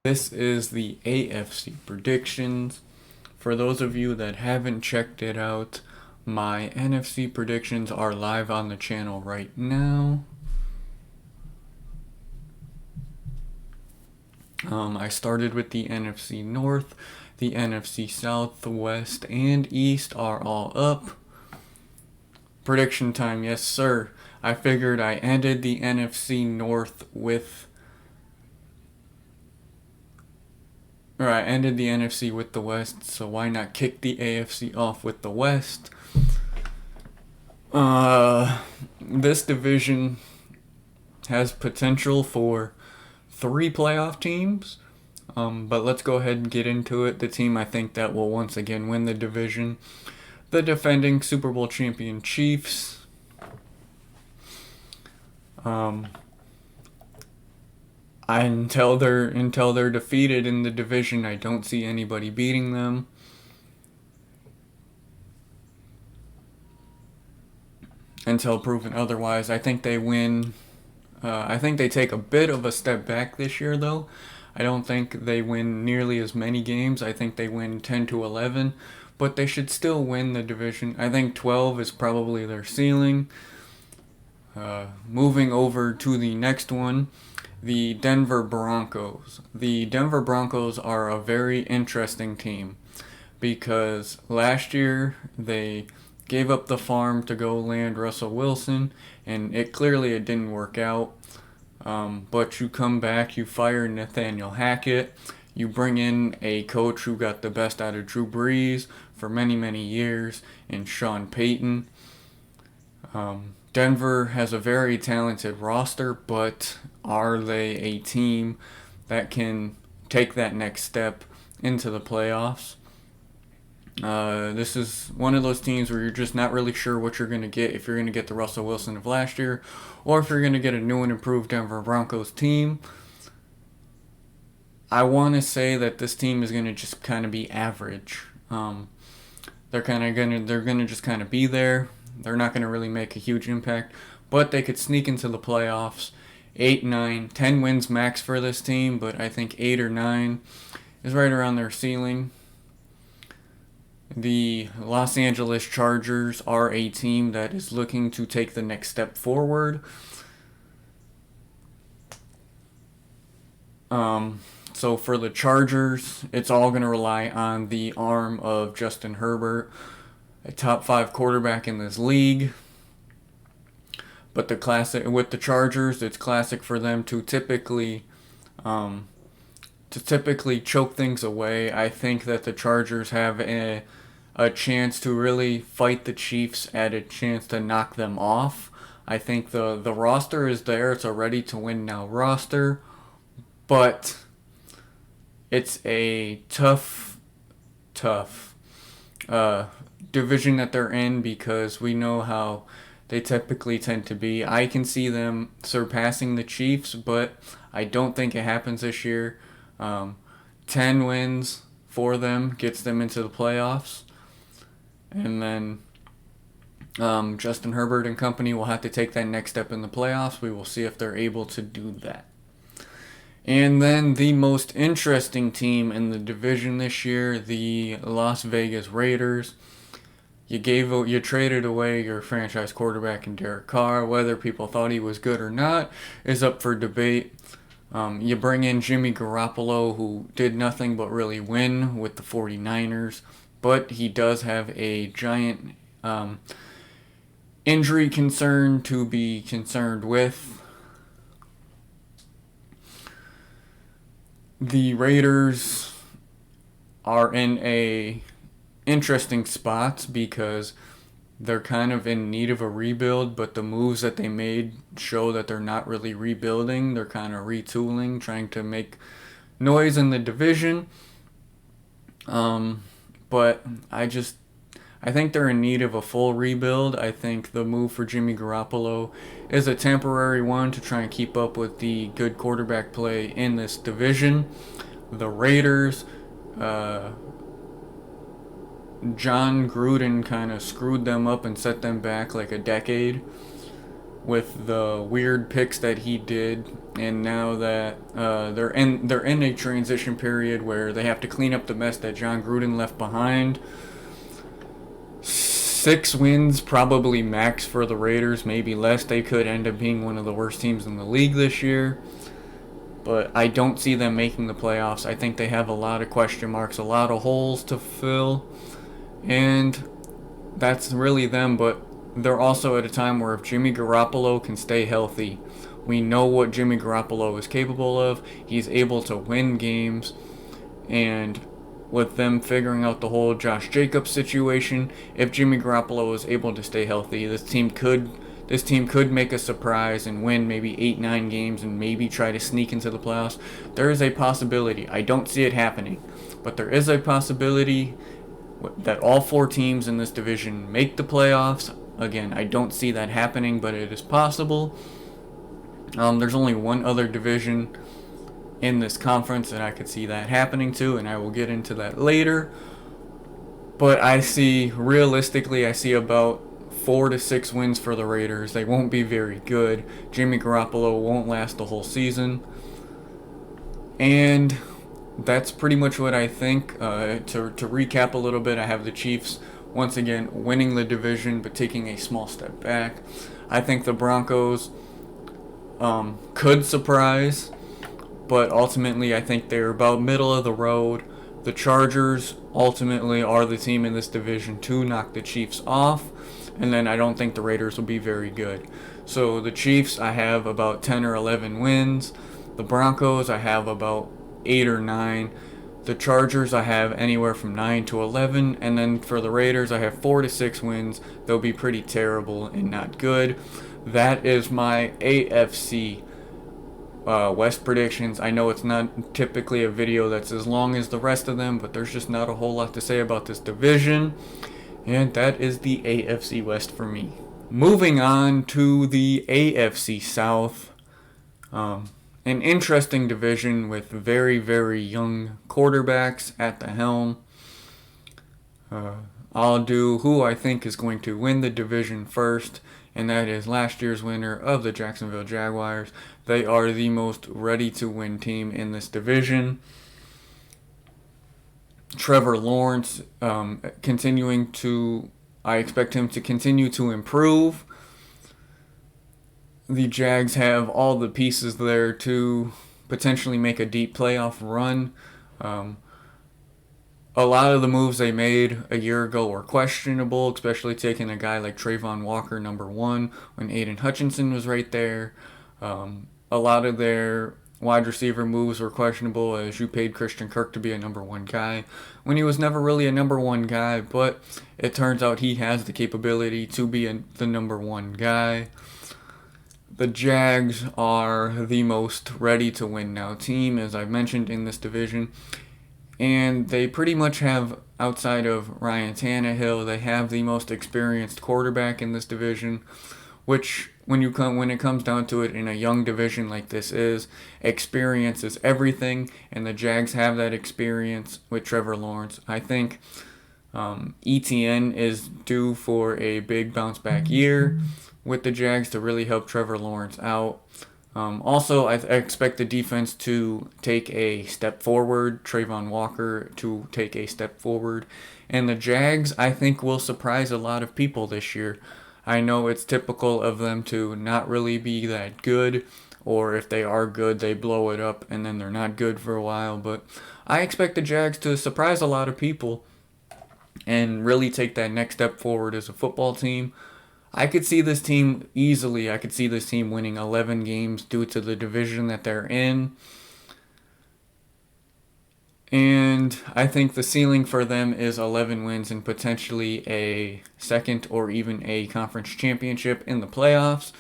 This is the AFC predictions. For those of you that haven't checked it out, my NFC predictions are live on the channel right now. I started with the NFC North, the NFC South, the West, and East are all up. Prediction time, yes sir. I figured I ended the NFC North with I ended the NFC with the West, so why not kick the AFC off with the West? This division has potential for 3 playoff teams, but let's go ahead and get into it. The team I think that will once again win the division, the defending Super Bowl champion Chiefs. Until they're defeated in the division, I don't see anybody beating them. Until proven otherwise, I think they win. I think they take a bit of a step back this year, though. I don't think they win nearly as many games. I think they win 10 to 11, but they should still win the division. I think 12 is probably their ceiling. Moving over to the next one, the Denver Broncos. The Denver Broncos are a very interesting team because last year they gave up the farm to go land Russell Wilson, and it didn't work out. But you come back, you fire Nathaniel Hackett, you bring in a coach who got the best out of Drew Brees for many, many years, and Sean Payton. Denver has a very talented roster, but are they a team that can take that next step into the playoffs? This is one of those teams where you're just not really sure what you're going to get, if you're going to get the Russell Wilson of last year or if you're going to get a new and improved Denver Broncos team. I want to say that this team is going to just kind of be average. They're going to just kind of be there. They're not going to really make a huge impact, but they could sneak into the playoffs. 8, 9, 10 wins max for this team, but I think 8 or 9 is right around their ceiling. The Los Angeles Chargers are a team that is looking to take the next step forward. So for the Chargers, it's all going to rely on the arm of Justin Herbert, a top 5 quarterback in this league. But with the Chargers, it's classic for them to typically choke things away. I think that the Chargers have a chance to really fight the Chiefs at a chance to knock them off. I think the roster is there. It's a ready to win now roster, but it's a tough division that they're in because we know how they typically tend to be. I can see them surpassing the Chiefs, but I don't think it happens this year. 10 wins for them gets them into the playoffs. And then Justin Herbert and company will have to take that next step in the playoffs. We will see if they're able to do that. And then the most interesting team in the division this year, the Las Vegas Raiders. You traded away your franchise quarterback in Derek Carr. Whether people thought he was good or not is up for debate. You bring in Jimmy Garoppolo, who did nothing but really win with the 49ers, but he does have a giant injury concern to be concerned with. The Raiders are in a interesting spots because they're kind of in need of a rebuild, but the moves that they made show that they're not really rebuilding. They're kind of retooling, trying to make noise in the division. But I think they're in need of a full rebuild. I think the move for Jimmy Garoppolo is a temporary one to try and keep up with the good quarterback play in this division. The Raiders, John Gruden kind of screwed them up and set them back like a decade with the weird picks that he did, and now that they're in a transition period where they have to clean up the mess that John Gruden left behind. 6 wins probably max for the Raiders, maybe less. They could end up being one of the worst teams in the league this year. But I don't see them making the playoffs. I think they have a lot of question marks, a lot of holes to fill. And that's really them. But they're also at a time where if Jimmy Garoppolo can stay healthy, we know what Jimmy Garoppolo is capable of. He's able to win games. And with them figuring out the whole Josh Jacobs situation, if Jimmy Garoppolo is able to stay healthy, this team could make a surprise and win maybe 8-9 games and maybe try to sneak into the playoffs. There is a possibility. I don't see it happening, but there is a possibility that all 4 teams in this division make the playoffs. Again, I don't see that happening, but it is possible. There's only one other division in this conference and I could see that happening to, and I will get into that later. But realistically, I see about 4 to 6 wins for the Raiders. They won't be very good. Jimmy Garoppolo won't last the whole season. And that's pretty much what I think. To recap a little bit, I have the Chiefs once again winning the division but taking a small step back. I think the Broncos could surprise, but ultimately I think they're about middle of the road. The Chargers ultimately are the team in this division to knock the Chiefs off, and then I don't think the Raiders will be very good. So the Chiefs, I have about 10 or 11 wins. The Broncos, I have about 8 or 9. The Chargers, I have anywhere from 9 to 11. And then for the Raiders, I have 4 to 6 wins. They'll be pretty terrible and not good. That is my AFC West predictions. I know it's not typically a video that's as long as the rest of them, but there's just not a whole lot to say about this division. And that is the AFC West for me. Moving on to the AFC South. An interesting division with very, very young quarterbacks at the helm. I'll do who I think is going to win the division first, and that is last year's winner of the Jacksonville Jaguars. They are the most ready-to-win team in this division. Trevor Lawrence, I expect him to continue to improve. The Jags have all the pieces there to potentially make a deep playoff run. A lot of the moves they made a year ago were questionable, especially taking a guy like Trayvon Walker, number 1, when Aiden Hutchinson was right there. A lot of their wide receiver moves were questionable, as you paid Christian Kirk to be a number 1 guy when he was never really a number 1 guy, but it turns out he has the capability to be the number 1 guy. The Jags are the most ready to win now team, as I've mentioned, in this division. And they pretty much have, outside of Ryan Tannehill, they have the most experienced quarterback in this division, which when it comes down to it in a young division like this experience is everything, and the Jags have that experience with Trevor Lawrence. I think ETN is due for a big bounce back year with the Jags to really help Trevor Lawrence out. Also, I expect the defense to take a step forward, Trayvon Walker to take a step forward, and the Jags, I think, will surprise a lot of people this year. I know it's typical of them to not really be that good, or if they are good, they blow it up and then they're not good for a while, but I expect the Jags to surprise a lot of people and really take that next step forward as a football team. I could see this team winning 11 games due to the division that they're in. And I think the ceiling for them is 11 wins and potentially a second or even a conference championship in the playoffs.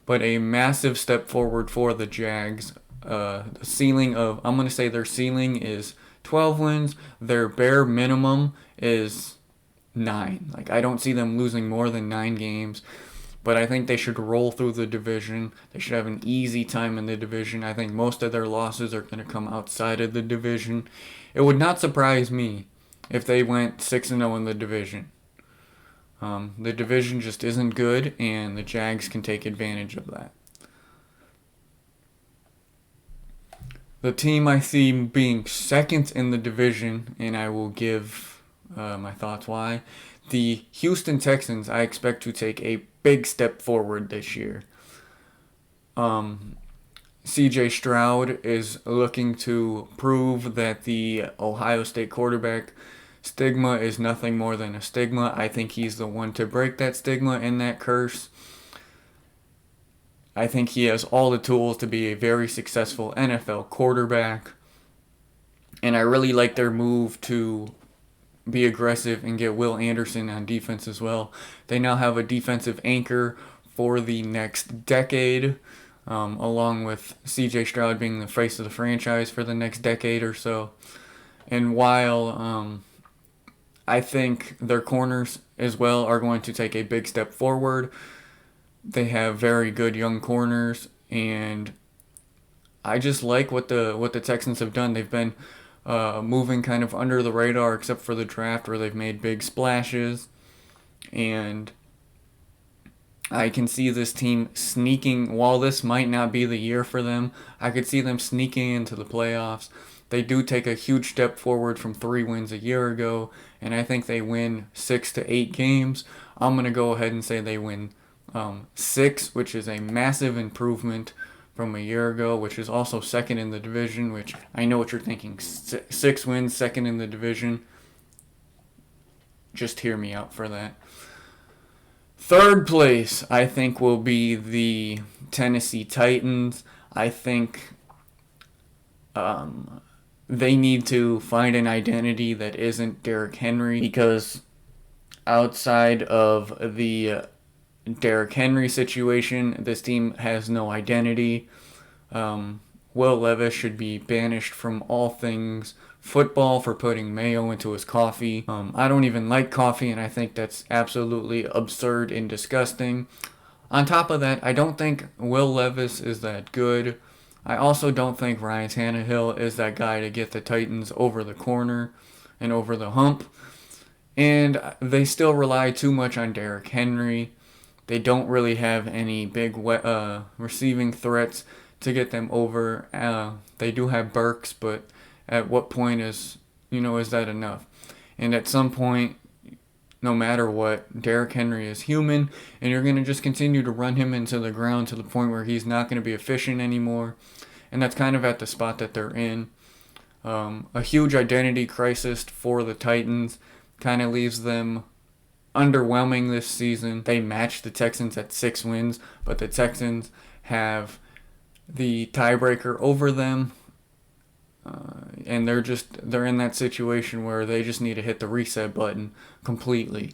But a massive step forward for the Jags. I'm going to say their ceiling is 12 wins. Their bare minimum is 9. I don't see them losing more than 9 games, but I think they should roll through the division. They should have an easy time in the division. I think most of their losses are going to come outside of the division. It would not surprise me if they went 6-0 in the division. The division just isn't good, and the Jags can take advantage of that. The team I see being second in the division, and I will give my thoughts why. The Houston Texans, I expect to take a big step forward this year. CJ Stroud is looking to prove that the Ohio State quarterback stigma is nothing more than a stigma. I think he's the one to break that stigma and that curse. I think he has all the tools to be a very successful NFL quarterback. And I really like their move to be aggressive and get Will Anderson on defense as well. They now have a defensive anchor for the next decade, along with CJ Stroud being the face of the franchise for the next decade or so. And while I think their corners as well are going to take a big step forward, they have very good young corners, and I just like what the Texans have done. They've been moving kind of under the radar, except for the draft where they've made big splashes, and I can see this team sneaking. While this might not be the year for them, I could see them sneaking into the playoffs. They do take a huge step forward from 3 wins a year ago, and I think they win 6 to 8 games. I'm going to go ahead and say they win 6, which is a massive improvement from a year ago, which is also second in the division, which I know what you're thinking. 6 wins, second in the division. Just hear me out for that. Third place, I think, will be the Tennessee Titans. I think they need to find an identity that isn't Derrick Henry, because outside of the Derrick Henry situation, this team has no identity. Will Levis should be banished from all things football for putting mayo into his coffee. I don't even like coffee, and I think that's absolutely absurd and disgusting. On top of that, I don't think Will Levis is that good. I also don't think Ryan Tannehill is that guy to get the Titans over the corner and over the hump. And they still rely too much on Derrick Henry. They don't really have any big receiving threats to get them over. They do have Burks, but at what point is that enough? And at some point, no matter what, Derrick Henry is human, and you're going to just continue to run him into the ground to the point where he's not going to be efficient anymore. And that's kind of at the spot that they're in. A huge identity crisis for the Titans kind of leaves them underwhelming this season. They matched the Texans at 6 wins, but the Texans have the tiebreaker over them, and they're in that situation where they just need to hit the reset button completely.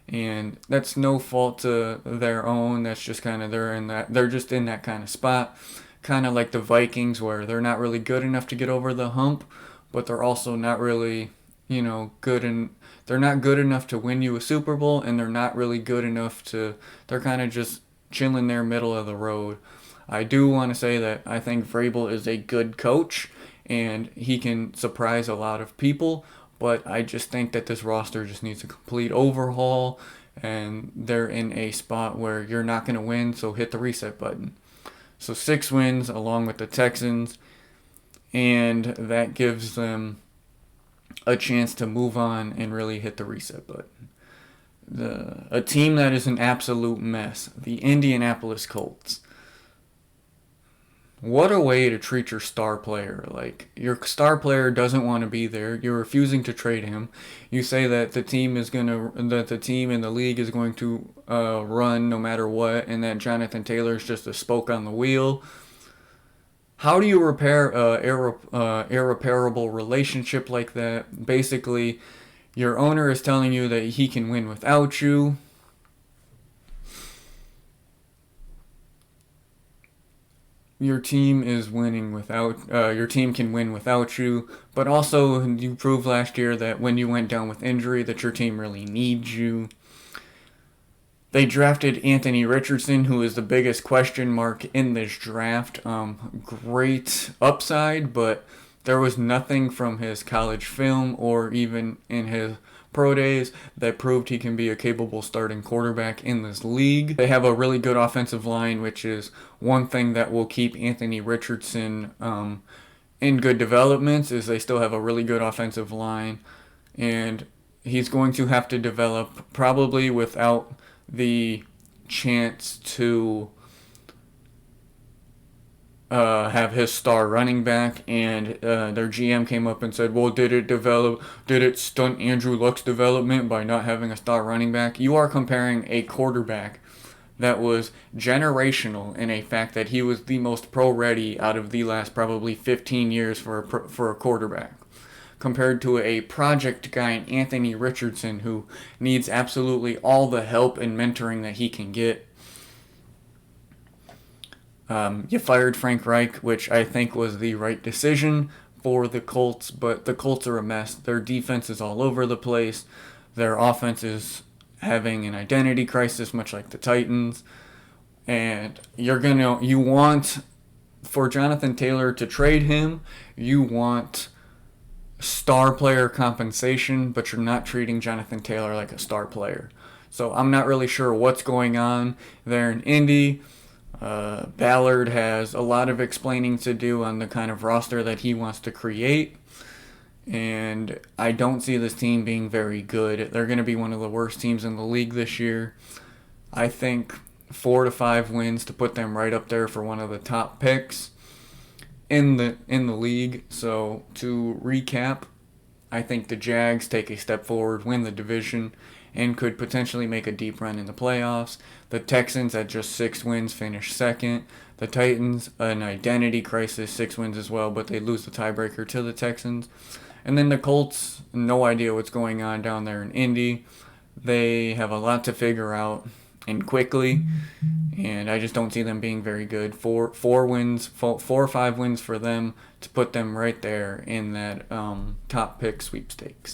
And that's no fault to their own. That's just kind of they're just in that kind of spot, kind of like the Vikings, where they're not really good enough to get over the hump, but they're also not really good, and they're not good enough to win you a Super Bowl, and they're not really good enough they're kind of just chilling there middle of the road. I do want to say that I think Vrabel is a good coach, and he can surprise a lot of people, but I just think that this roster just needs a complete overhaul, and they're in a spot where you're not going to win, so hit the reset button. So 6 wins along with the Texans, and that gives them a chance to move on and really hit the reset button. A team that is an absolute mess, the Indianapolis Colts. What a way to treat your star player. Like, your star player doesn't want to be there. You're refusing to trade him. You say that the team and the league is going to run no matter what, and that Jonathan Taylor is just a spoke on the wheel. How do you repair an irreparable relationship like that? Basically, your owner is telling you that he can win without you. Your team is winning your team can win without you, but also you proved last year that when you went down with injury that your team really needs you. They drafted Anthony Richardson, who is the biggest question mark in this draft. Great upside, but There was nothing from his college film or even in his pro days that proved he can be a capable starting quarterback in this league. They have a really good offensive line, which is one thing that will keep Anthony Richardson in good developments, is they still have a really good offensive line. And he's going to have to develop probably without the chance to have his star running back, and their GM came up and said, well, did it stunt Andrew Luck's development by not having a star running back? You are comparing a quarterback that was generational in a fact that he was the most pro-ready out of the last probably 15 years for a quarterback, compared to a project guy in Anthony Richardson who needs absolutely all the help and mentoring that he can get. You fired Frank Reich, which I think was the right decision for the Colts, but the Colts are a mess. Their defense is all over the place. Their offense is having an identity crisis, much like the Titans. And you want, for Jonathan Taylor to trade him, you want star player compensation, but you're not treating Jonathan Taylor like a star player. So I'm not really sure what's going on there in Indy. Ballard has a lot of explaining to do on the kind of roster that he wants to create. And I don't see this team being very good. They're going to be one of the worst teams in the league this year. I think 4 to 5 wins to put them right up there for one of the top picks in the league. So to recap, I think the Jags take a step forward, win the division, and could potentially make a deep run in the playoffs. The Texans at just 6 wins finish second. The Titans, an identity crisis, 6 wins as well, but they lose the tiebreaker to the Texans. And then the Colts, no idea what's going on down there in Indy. They have a lot to figure out, and quickly, and I just don't see them being very good. 4 or 5 wins for them to put them right there in that top pick sweepstakes.